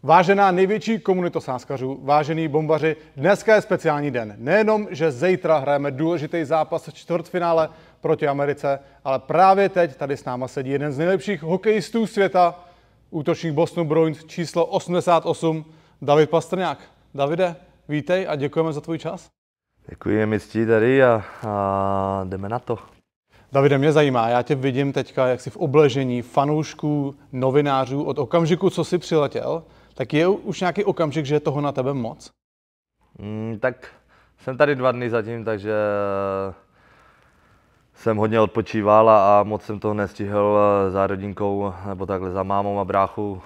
Vážená největší komunito sázkařů, vážení bombaři, dneska je speciální den. Nejenom, že zítra hrajeme důležitý zápas čtvrtfinále proti Americe, ale právě teď tady s náma sedí jeden z nejlepších hokejistů světa, útočník Bostonu Bruins číslo 88, David Pastrňák. Davide, vítej a děkujeme za tvůj čas. Děkuji, je mi ctí tady a jdeme na to. Davide, mě zajímá, já tě vidím teďka, jak jsi v obležení fanoušků, novinářů od okamžiku, co jsi přiletěl. Tak je už nějaký okamžik, že je toho na tebe moc? Tak jsem tady 2 dny zatím, takže jsem hodně odpočíval a moc jsem toho nestihl za rodinkou, nebo takhle za mámou a bráchu.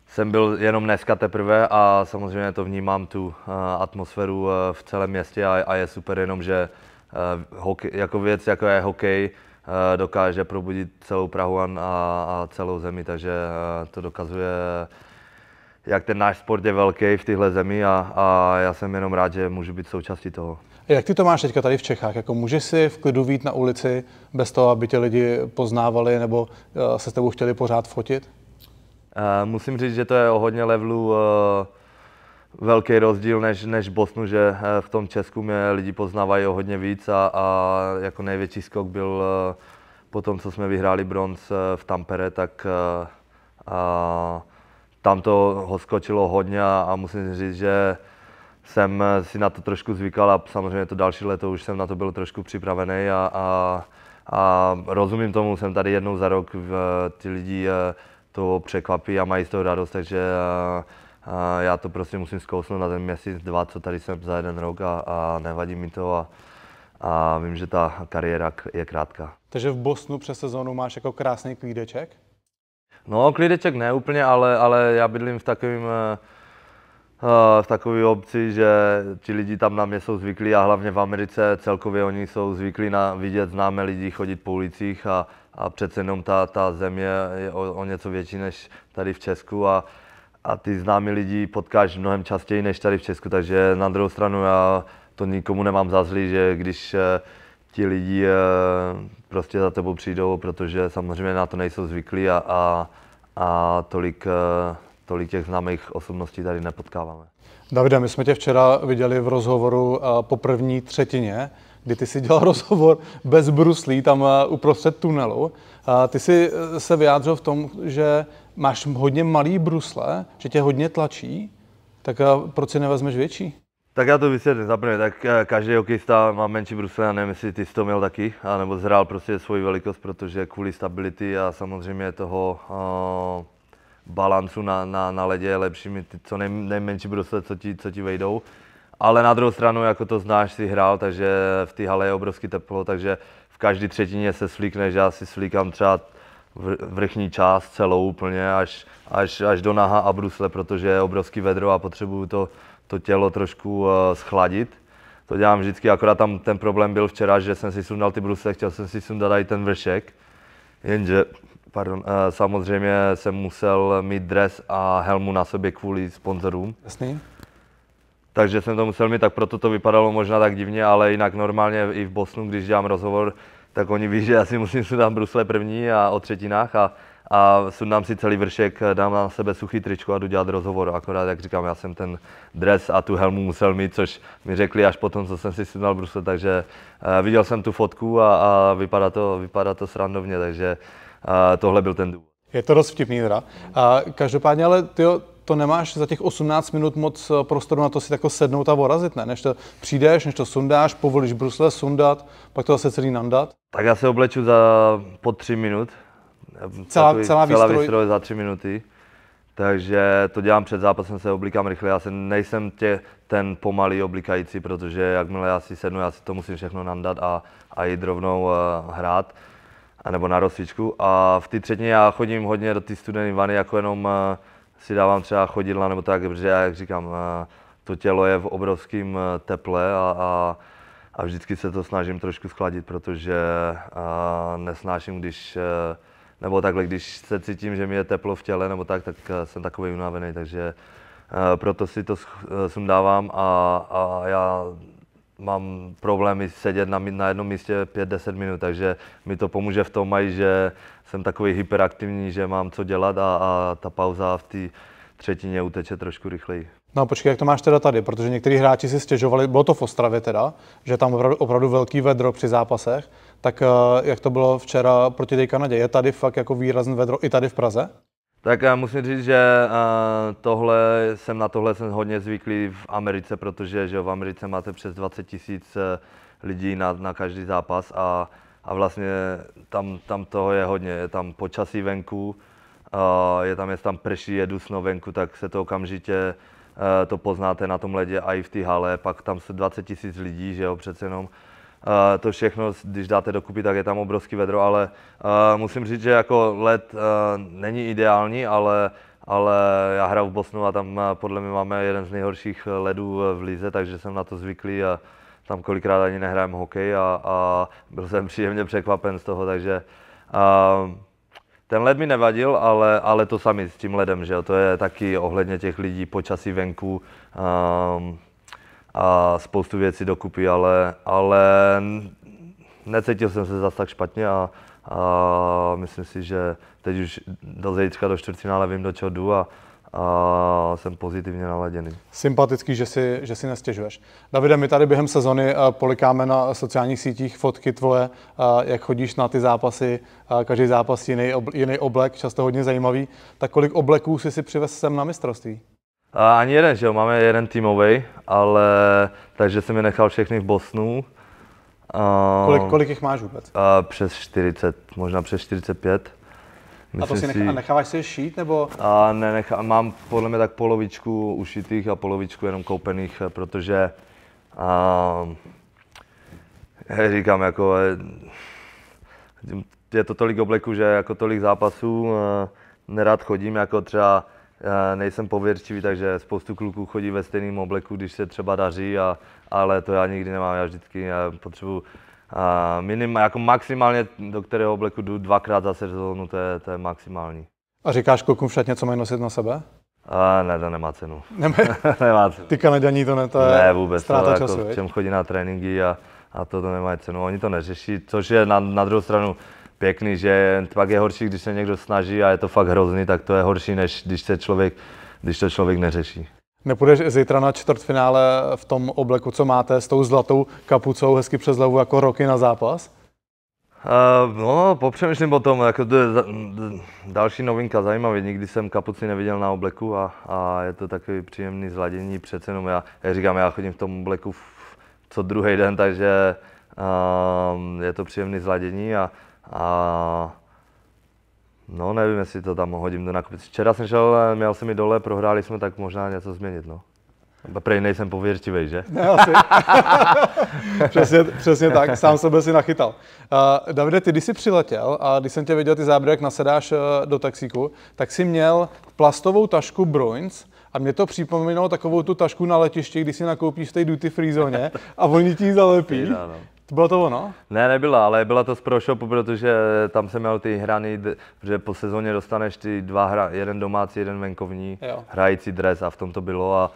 Jsem byl jenom dneska teprve a samozřejmě to vnímám tu atmosféru v celém městě a je super jenom, že jako věc, jako je hokej, dokáže probudit celou Prahu a celou zemi, takže to dokazuje, jak ten náš sport je velký v téhle zemi a já jsem jenom rád, že můžu být součástí toho. Jak ty to máš teďka tady v Čechách? Jako můžeš si v klidu vyjít na ulici bez toho, aby tě lidi poznávali nebo se s tebou chtěli pořád fotit? Musím říct, že to je o hodně levelu velký rozdíl než v Bostonu, že v tom Česku mě lidi poznávají o hodně víc a jako největší skok byl po tom, co jsme vyhráli bronz v Tampere, tak tam to ho skočilo hodně a musím říct, že jsem si na to trošku zvykal a samozřejmě to další leto už jsem na to byl trošku připravený a rozumím tomu, jsem tady jednou za rok, ty lidi to překvapí a mají z toho radost, takže já to prostě musím zkousnout na ten měsíc, 2, co tady jsem za 1 rok a nevadí mi to a vím, že ta kariéra je krátká. Takže v Bostonu přes sezónu máš jako krásný klídeček? No, klídeček ne úplně, ale já bydlím v takové obci, že ti lidi tam na mě jsou zvyklí a hlavně v Americe celkově oni jsou zvyklí na vidět známé lidi chodit po ulicích a přece jenom ta země je o něco větší než tady v Česku a ty známí lidi potkáš mnohem častěji než tady v Česku, takže na druhou stranu já to nikomu nemám za zlý, že když ti lidi prostě za tebou přijdou, protože samozřejmě na to nejsou zvyklí a tolik těch známých osobností tady nepotkáváme. Davide, my jsme tě včera viděli v rozhovoru po první třetině, kdy ty si dělal rozhovor bez bruslí tam uprostřed tunelu. Ty jsi se vyjádřil v tom, že máš hodně malý brusle, že tě hodně tlačí, tak proč si nevezmeš větší? Tak já to vysvětlím. Zaprvé, tak každý hokejista má menší brusle, a nevím, jestli ty jsi to měl taky, anebo zhrál prostě svoji velikost, protože kvůli stability a samozřejmě toho balancu na ledě je lepší mít co nejmenší brusle, co ti vejdou. Ale na druhou stranu, jako to znáš, si hrál, takže v té hale je obrovský teplo, takže v každé třetině se svlíkneš, já si svlíkám třeba vrchní část celou úplně až do naha a brusle, protože je obrovský vedro a potřebuju to tělo trošku schladit. To dělám vždycky, akorát tam ten problém byl včera, že jsem si sundal ty brusle, chtěl jsem si sundat i ten vršek, jenže samozřejmě jsem musel mít dres a helmu na sobě kvůli sponzorům. Jasný. Takže jsem to musel mít, tak proto to vypadalo možná tak divně, ale jinak normálně i v Bostonu, když dělám rozhovor, tak oni ví, že já si musím sundat brusle první a o třetinách a sundám si celý vršek, dám na sebe suchý tričko a jdu dělat rozhovor. Akorát, jak říkám, já jsem ten dres a tu helmu musel mít, což mi řekli až potom, co jsem si sundal brusle, takže viděl jsem tu fotku a vypadá to srandovně, takže tohle byl ten důvod. Je to dost vtipný teda. Každopádně, ale ty to nemáš za těch 18 minut moc prostoru na to si tako sednout a vorazit, ne? Než to přijdeš, než to sundáš, povolíš brusle sundat, pak to zase celý nandat. Tak já se obleču po 3 minut. Celá výstroj za 3 minuty. Takže to dělám před zápasem, se oblíkám rychle. Já nejsem ten pomalý oblíkající, protože jakmile já si sednu, já si to musím všechno nandat a jít rovnou hrát, nebo na rozcvičku. A v té třetině já chodím hodně do té studené vany, jako jenom si dávám třeba chodidla nebo tak, protože já, jak říkám, to tělo je v obrovském teple a vždycky se to snažím trošku schladit, protože nesnáším, nebo takhle, když se cítím, že mi je teplo v těle nebo tak jsem takový unavený, takže proto si to sundávám a já mám problémy sedět na jednom místě 5-10 minut, takže mi to pomůže v tom, že jsem takový hyperaktivní, že mám co dělat a ta pauza v té třetině uteče trošku rychleji. No počkej, jak to máš teda tady, protože někteří hráči si stěžovali, bylo to v Ostravě teda, že tam opravdu velký vedro při zápasech, tak jak to bylo včera proti té Kanadě? Je tady fakt jako výrazný vedro i tady v Praze? Tak já musím říct, že na tohle jsem hodně zvyklý v Americe, protože že v Americe máte přes 20 000 lidí na každý zápas a vlastně tam toho je hodně. Je tam počasí venku, je tam prší, je dusno venku, tak se to okamžitě to poznáte na tom ledě a i v té hale. Pak tam se 20 000 lidí, že jo, přece jenom. To všechno, když dáte dokupy, tak je tam obrovský vedro, ale musím říct, že jako led není ideální, ale já hraju v Bostonu a tam podle mě máme jeden z nejhorších ledů v lize, takže jsem na to zvyklý a tam kolikrát ani nehrajem hokej a byl jsem příjemně překvapen z toho, takže ten led mi nevadil, ale to sami s tím ledem, že jo, to je taky ohledně těch lidí, počasí venku, a spoustu věcí dokupy, ale necítil jsem se zase tak špatně a myslím si, že teď už do zítřka, do čtvrtfinále vím, do čeho jdu a jsem pozitivně naladěný. Sympatický, že si nestěžuješ. Davide, my tady během sezony polikáme na sociálních sítích fotky tvoje, jak chodíš na ty zápasy, každý zápas jiný oblek, často hodně zajímavý. Tak kolik obleků jsi si přivez sem na mistrovství? Ani jeden, že jo, máme jeden týmový, ale takže jsem je nechal všechny v Bostonu. Kolik jich máš vůbec? Přes 40, možná přes 45. A necháváš si je šít, nebo? Mám podle mě tak polovičku ušitých a polovičku jenom koupených, protože říkám, jako je to tolik obleků, že jako tolik zápasů nerad chodím, jako třeba nejsem pověrčivý, takže spoustu kluků chodí ve stejném obleku, když se třeba daří, ale to já nikdy nemám, já vždycky potřebuji jako maximálně, do kterého obleku jdu 2krát za sezónu, to je maximální. A říkáš klukům v šatně, co mají nosit na sebe? Ne, to nemá cenu. Nemá cenu. Ty Kanaďaní to je ne, vůbec, ztráta to času, jako v čem chodí na tréninky a to nemá cenu. Oni to neřeší, což je na druhou stranu pěkný, že pak je horší, když se někdo snaží a je to fakt hrozný, tak to je horší, než když to člověk neřeší. Nepůjdeš zítra na čtvrtfinále v tom obleku, co máte, s tou zlatou kapucou hezky přes hlavu jako Rocky na zápas? No, popřemýšlím o tom, jako to je další novinka, zajímavý. Nikdy jsem kapuci neviděl na obleku a je to takový příjemný zladění. Přece jenom já říkám, já chodím v tom obleku co druhý den, takže je to příjemný zladění a no, nevím, jestli to tam hodím do nakupice. Včera jsem šel, měl jsem i dole, prohráli jsme, tak možná něco změnit, no. Prej nejsem pověrčivej, že? Ne, asi. přesně tak, sám sebe si nachytal. Davide, ty když jsi přiletěl a když jsem tě viděl ty záběry, jak nasedáš do taxíku, tak jsi měl plastovou tašku Bruins a mě to připomínalo takovou tu tašku na letišti, když si nakoupíš v té duty free zóně a oni ti ji zalepí. Bylo to ono? Ne, nebyla, ale byla to z Pro Shopu, protože tam jsem měl ty hrany, že po sezóně dostaneš ty jeden domácí, jeden venkovní, hrající dres a v tom to bylo a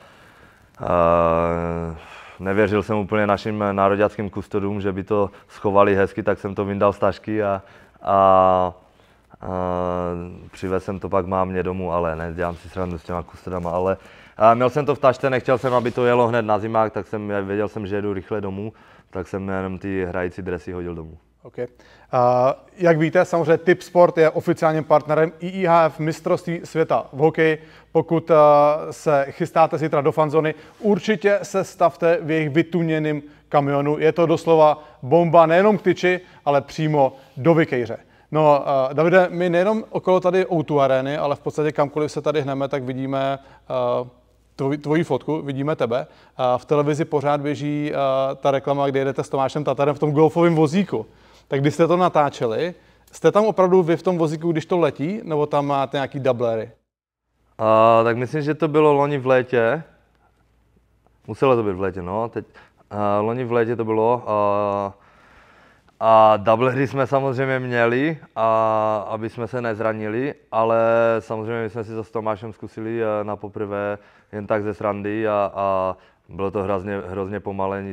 nevěřil jsem úplně našim nároďáckým kustodům, že by to schovali hezky, tak jsem to vyndal z tašky a přivez jsem to pak mámě domů, ale ne, dělám si srandu s těma kustodama, ale měl jsem to v tašce, nechtěl jsem, aby to jelo hned na zimák, tak věděl jsem, že jedu rychle domů, tak jsem jenom ty hrající dresy hodil domů. Okay. Jak víte, samozřejmě Tip Sport je oficiálním partnerem IIHF mistrovství světa v hokeji. Pokud se chystáte zítra do fanzony, určitě se stavte v jejich vytuněném kamionu. Je to doslova bomba nejenom k tyči, ale přímo do vykejře. No, Davide, my nejenom okolo tady O2 arény, ale v podstatě kamkoliv se tady hneme, tak vidíme tvoji fotku, vidíme tebe. V televizi pořád běží ta reklama, kde jedete s Tomášem Tatarem v tom golfovém vozíku. Tak když jste to natáčeli, jste tam opravdu vy v tom vozíku, když to letí, nebo tam máte nějaký dublery? Tak myslím, že to bylo loni v létě. Muselo to být v létě, no. Loni v létě to bylo. A dublery jsme samozřejmě měli, aby jsme se nezranili, ale samozřejmě my jsme si to s Tomášem zkusili na poprvé jen tak ze srandy a bylo to hrozně pomalé,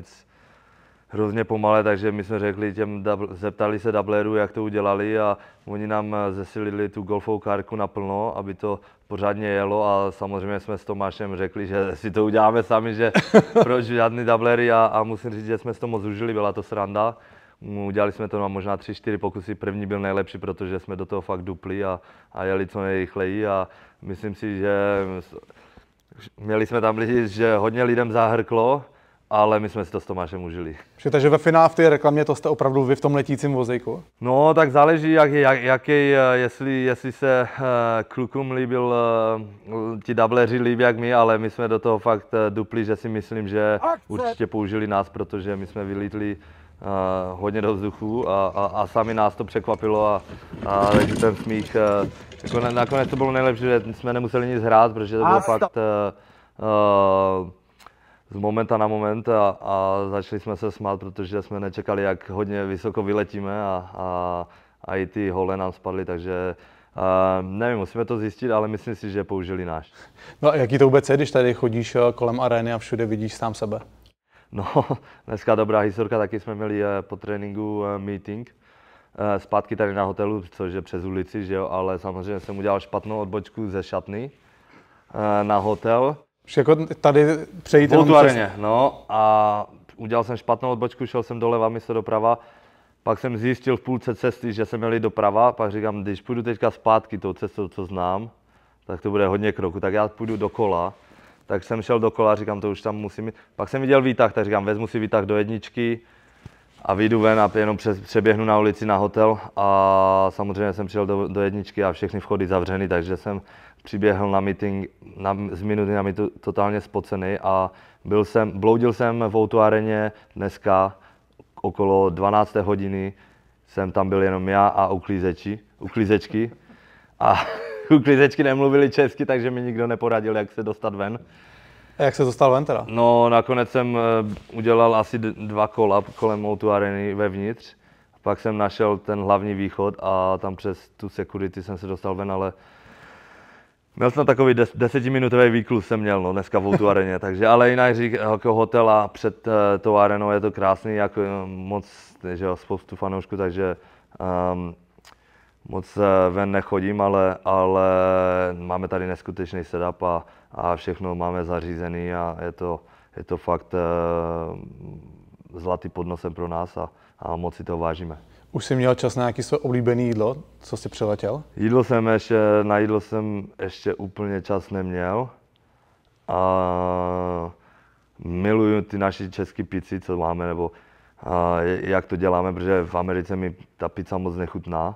hrozně pomalé, takže my jsme řekli zeptali se dublerů, jak to udělali a oni nám zesilili tu golfovou kárku naplno, aby to pořádně jelo a samozřejmě jsme s Tomášem řekli, že si to uděláme sami, že proč žádný dublery a musím říct, že jsme si to moc užili, byla to sranda. Udělali jsme to na možná 3-4 pokusy, první byl nejlepší, protože jsme do toho fakt dupli a jeli co nejrychleji a myslím si, že měli jsme tam lidi, že hodně lidem zahrklo, ale my jsme si to s Tomášem užili. Takže ve finále v té reklamě to jste opravdu vy v tom letícím vozejku? No, tak záleží, jestli se klukům líbil, ti dubleři líbí jak my, ale my jsme do toho fakt dupli, že si myslím, že určitě použili nás, protože my jsme vylítli hodně do vzduchu a sami nás to překvapilo a takže ten smích, jako nakonec to bylo nejlepší, že jsme nemuseli nic hrát, protože to bylo fakt z momenta na moment a začali jsme se smát, protože jsme nečekali, jak hodně vysoko vyletíme a i ty hole nám spadly, takže nevím, musíme to zjistit, ale myslím si, že použili náš. No a jaký to vůbec je, když tady chodíš kolem arény a všude vidíš sám sebe? No, dneska dobrá historka, taky jsme měli po tréninku meeting, zpátky tady na hotelu, což je přes ulici, že jo, ale samozřejmě jsem udělal špatnou odbočku ze šatny na hotel. Jako tady přejít jenom přes... areně, no a udělal jsem špatnou odbočku, šel jsem doleva místo doprava, pak jsem zjistil v půlce cesty, že jsem měl jít doprava, pak říkám, když půjdu teďka zpátky tou cestou, co znám, tak to bude hodně kroků, tak já půjdu dokola. Tak jsem šel dokola, říkám, to už tam musím jít. Pak jsem viděl výtah, tak říkám, vezmu si výtah do jedničky a vyjdu ven a jenom přeběhnu na ulici na hotel a samozřejmě jsem přijel do jedničky a všechny vchody zavřeny, takže jsem přiběhl na meeting, z minuty na minutu totálně spocený a bloudil jsem v O2 areně dneska okolo 12. hodiny, jsem tam byl jenom já a uklízečky a uklízečky nemluvili česky, takže mi nikdo neporadil, jak se dostat ven. A jak se dostal ven teda? No, nakonec jsem udělal asi 2 kola kolem O2 areny vevnitř. Pak jsem našel ten hlavní východ a tam přes tu security jsem se dostal ven, ale měl jsem takový 10minutový výklus jsem měl, no, dneska v O2 areně, takže, ale jinak jako hotel a před tou arenou je to krásný, jako moc, že jo, spoustu fanoušků, takže moc ven nechodím, ale máme tady neskutečný setup a všechno máme zařízený a je to fakt zlatý pod nosem pro nás a moc si to vážíme. Už jsi měl čas na nějaké své oblíbené jídlo, co jsi přiletěl? Na jídlo jsem ještě úplně čas neměl a miluju ty naši české pici, co máme, nebo jak to děláme, protože v Americe mi ta pizza moc nechutná.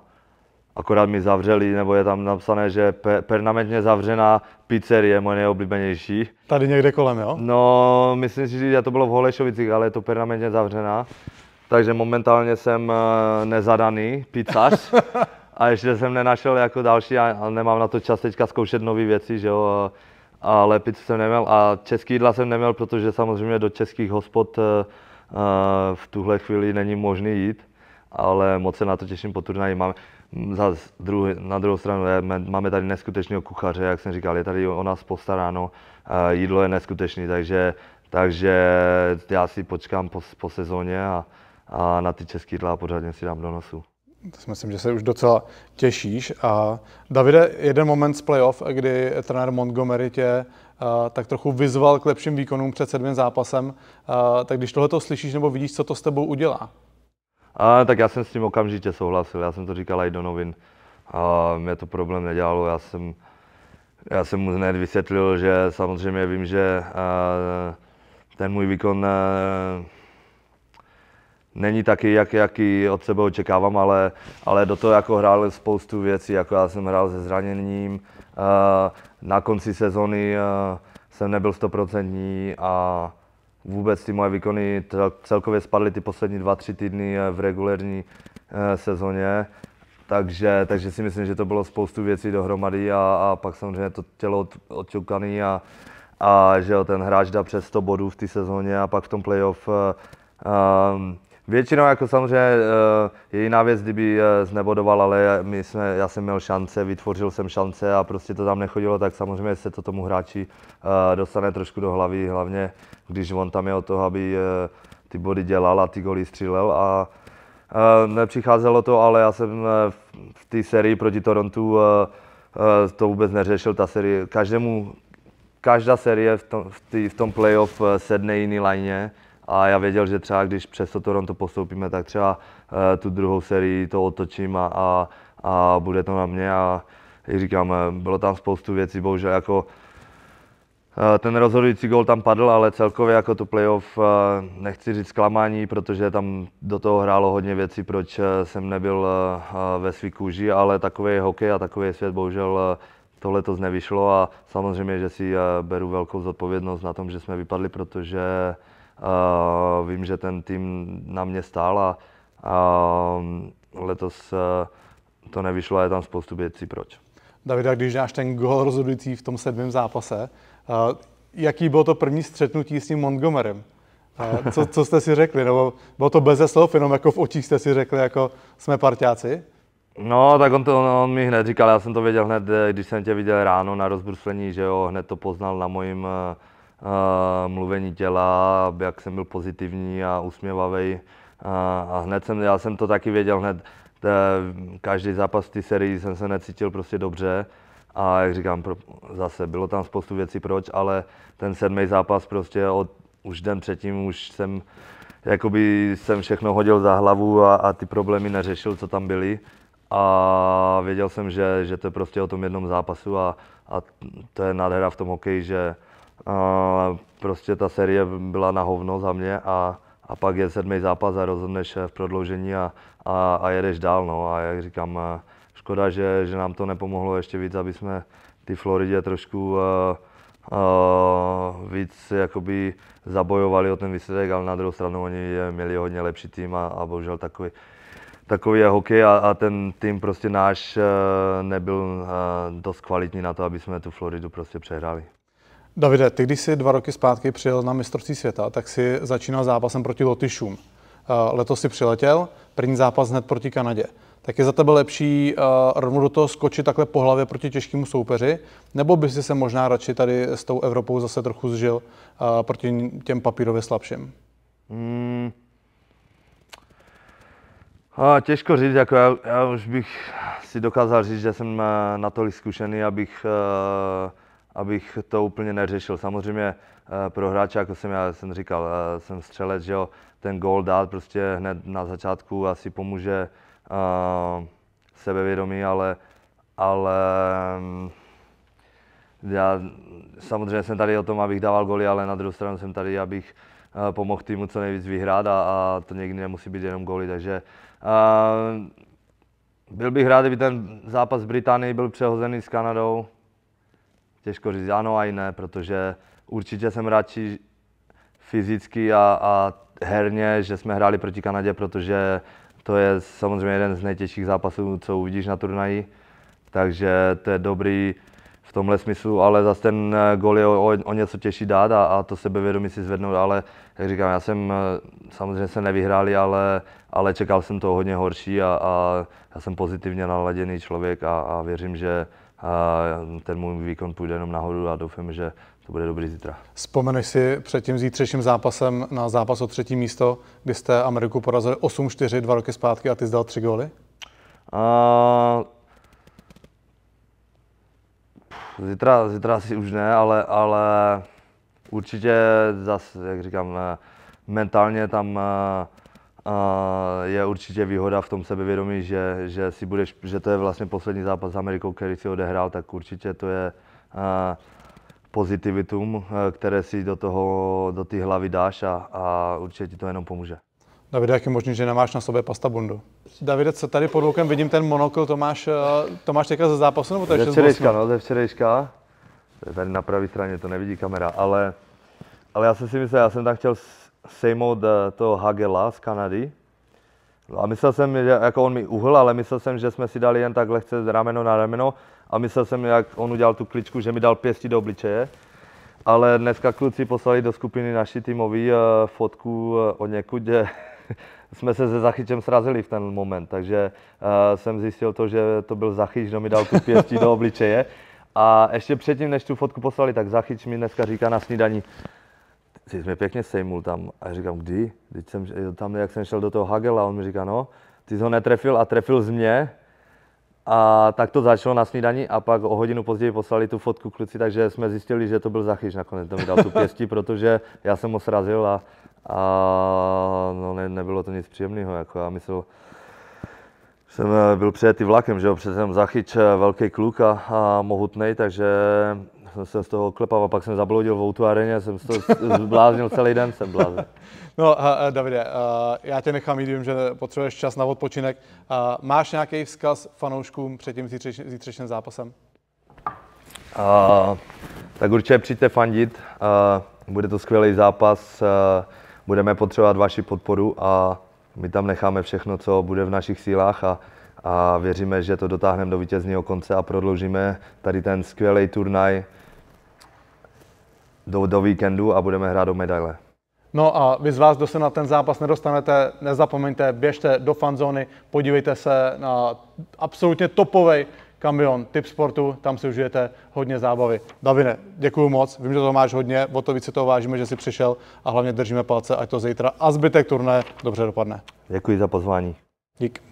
Akorát mi zavřeli, nebo je tam napsané, že permanentně zavřená pizzerie je moje nejoblíbenější. Tady někde kolem, jo? No, myslím si, že to bylo v Holešovicích, ale je to permanentně zavřená. Takže momentálně jsem nezadaný pizzař a ještě jsem nenašel jako další a nemám na to čas teďka zkoušet nové věci, že jo. Ale pizzu jsem neměl a český jídla jsem neměl, protože samozřejmě do českých hospod v tuhle chvíli není možný jít, ale moc se na to těším po turnaji. Na druhou stranu máme tady neskutečného kuchaře, jak jsem říkal, je tady o nás postaráno, jídlo je neskutečné, takže já si počkám po sezóně a na ty české jídla pořádně si dám do nosu. To si myslím, že se už docela těšíš. A Davide, jeden moment z playoff, kdy trenér Montgomery tě tak trochu vyzval k lepším výkonům před 7. zápasem, tak když tohleto slyšíš nebo vidíš, co to s tebou udělá? Tak já jsem s tím okamžitě souhlasil, já jsem to říkal i do novin a mě to problém nedělalo, já jsem mu hned vysvětlil, že samozřejmě vím, že ten můj výkon není taky, jaký od sebe očekávám, ale do toho jako hrál spoustu věcí, jako já jsem hrál se zraněním, na konci sezony jsem nebyl 100% a vůbec ty moje výkony celkově spadly ty poslední 2-3 týdny v regulérní sezóně, takže si myslím, že to bylo spoustu věcí dohromady a pak samozřejmě to tělo odťukaný a že jo, ten hráč dá přes 100 bodů v té sezóně a pak v tom playoff většinou jako samozřejmě je jiná věc, kdyby znebodoval, ale já jsem měl šance, vytvořil jsem šance a prostě to tam nechodilo, tak samozřejmě se to tomu hráči dostane trošku do hlavy, hlavně když on tam je od toho, aby ty body dělal a ty goly střílel a nepřicházelo to, ale já jsem v té sérii proti Torontu to vůbec neřešil, ta série, každá série v tom playoff sedne jiný line a já věděl, že třeba když přes to Toronto postoupíme, tak třeba tu druhou sérii to otočím a bude to na mě a jak říkám, bylo tam spoustu věcí, bohužel jako ten rozhodující gól tam padl, ale celkově jako to playoff nechci říct zklamání, protože tam do toho hrálo hodně věcí, proč jsem nebyl ve svý kůži, ale takový je hokej a takový je svět, bohužel tohle to nevyšlo a samozřejmě, že si beru velkou zodpovědnost na tom, že jsme vypadli, protože vím, že ten tým na mě stál a letos to nevyšlo a je tam spoustu věcí, proč. Davide, když dáš ten gól rozhodující v tom 7. zápase, jaký bylo to první střetnutí s tím Montgomerym? Co jste si řekli? Nebo bylo to beze slov, jenom jako v očích jste si řekli, jako jsme parťáci? No, tak on mi hned říkal, já jsem to věděl hned, když jsem tě viděl ráno na rozbruslení, že jo, hned to poznal na mojím mluvení těla, jak jsem byl pozitivní a usměvavý. A já jsem to taky věděl hned, každý zápas v té sérii jsem se necítil prostě dobře. A jak říkám, zase bylo tam spoustu věcí proč, ale ten 7. zápas prostě už den předtím už jsem všechno hodil za hlavu a ty problémy neřešil, co tam byly. A věděl jsem, že to je prostě o tom jednom zápasu a to je nádhera v tom hokeji, že prostě ta série byla na hovno za mě a pak je 7. zápas a rozhodneš v prodloužení a jedeš dál. No. A jak říkám, škoda, že nám to nepomohlo ještě víc, aby jsme ty Floridě trošku víc jakoby zabojovali o ten výsledek, ale na druhou stranu oni měli hodně lepší tým a bohužel takový je hokej a ten tým prostě náš nebyl dost kvalitní na to, aby jsme tu Floridu prostě přehráli. Davide, ty když jsi 2 roky zpátky přijel na mistrovství světa, tak si začínal zápasem proti Lotyšům. Letos si přiletěl, první zápas hned proti Kanadě. Tak je za tebe lepší rovnou do toho skočit takhle po hlavě proti těžkému soupeři, nebo bys si se možná radši tady s tou Evropou zase trochu zžil proti těm papírově slabším? Těžko říct, jako já už bych si dokázal říct, že jsem natolik zkušený, abych to úplně neřešil. Samozřejmě pro hráče, jako jsem říkal, jsem střelec, že jo, ten gól dát prostě hned na začátku asi pomůže sebevědomí, ale já samozřejmě jsem tady o tom, abych dával góly, ale na druhou stranu jsem tady, abych pomohl týmu co nejvíc vyhrát a to někdy nemusí být jenom góly, takže byl bych rád, kdyby ten zápas v Británii byl přehozený s Kanadou. Těžko říct ano a i ne, protože určitě jsem radši fyzicky a herně, že jsme hráli proti Kanadě, protože to je samozřejmě jeden z nejtěžších zápasů, co uvidíš na turnaji. Takže to je dobrý v tomhle smyslu, ale zase ten gól je o něco těžší dát a to sebevědomí si zvednout, ale jak říkám, já jsem samozřejmě se nevyhráli, ale čekal jsem to hodně horší a já jsem pozitivně naladěný člověk a věřím, že ten můj výkon půjde jenom nahoru a doufám, že to bude dobrý zítra. Vzpomeneš si před tím zítřejším zápasem na zápas o 3. místo, kdy jste Ameriku porazili 8-4 2 roky zpátky a ty jsi dal 3 góly? Zítra asi už ne, ale určitě zase, jak říkám, mentálně tam je určitě výhoda v tom sebevědomí, že to je vlastně poslední zápas s Amerikou, který si odehrál, tak určitě to je pozitivitum, které si do té hlavy dáš a určitě ti to jenom pomůže. Davide, jak je možný, že nemáš na sobě pasta bundu? Davide, co tady pod lukem vidím ten monokl, to máš teďka ze zápasu, nebo to je ze včerejška. Tady na pravé straně to nevidí kamera, ale já jsem si myslel, já jsem tam chtěl sejmout toho Hagela z Kanady. A myslel jsem, že jako on mi uhl, ale myslel jsem, že jsme si dali jen tak lehce rameno na rameno a myslel jsem, jak on udělal tu kličku, že mi dal pěstí do obličeje. Ale dneska kluci poslali do skupiny naší týmový fotku od někud, že jsme se se Zachyčem srazili v ten moment, takže jsem zjistil to, že to byl Zachyč, kdo mi dal tu pěstí do obličeje. A ještě předtím, než tu fotku poslali, tak Zachyč mi dneska říká na snídani, jsi mě pěkně sejmul tam. A já říkám, kdy? Teď jsem tam, jak jsem šel do toho hagela, on mi říká, no, ty jsi ho netrefil a trefil z mě. A tak to začalo na snídani a pak o hodinu později poslali tu fotku kluci, takže jsme zjistili, že to byl Zachyš nakonec. To mi dal tu pěstí, protože já jsem ho srazil a no, nebylo to nic příjemného. Jako já myslel, jsem byl přijetý vlakem, že jo, přece jsem Zachyč, velký kluk a mohutnej, takže jsem se z toho oklepal a pak jsem zabloudil v O2 areně, jsem se zbláznil celý den, jsem blázen. No, Davide, já tě nechám jít, vím, že potřebuješ čas na odpočinek. Máš nějaký vzkaz fanouškům před tím zítřejším zápasem? Tak určitě přijďte fandit, bude to skvělý zápas, budeme potřebovat vaši podporu a my tam necháme všechno, co bude v našich sílách a věříme, že to dotáhneme do vítězného konce a prodloužíme tady ten skvělý turnaj do víkendu a budeme hrát o medaile. No a vy z vás, kdo se na ten zápas nedostanete, nezapomeňte, běžte do fanzóny, podívejte se na absolutně topový kamion Tip Sportu, tam si užijete hodně zábavy. Davide, děkuju moc, vím, že to máš hodně, o to víc si toho vážíme, že jsi přišel a hlavně držíme palce, ať to zítra a zbytek turnaje dobře dopadne. Děkuji za pozvání. Dík.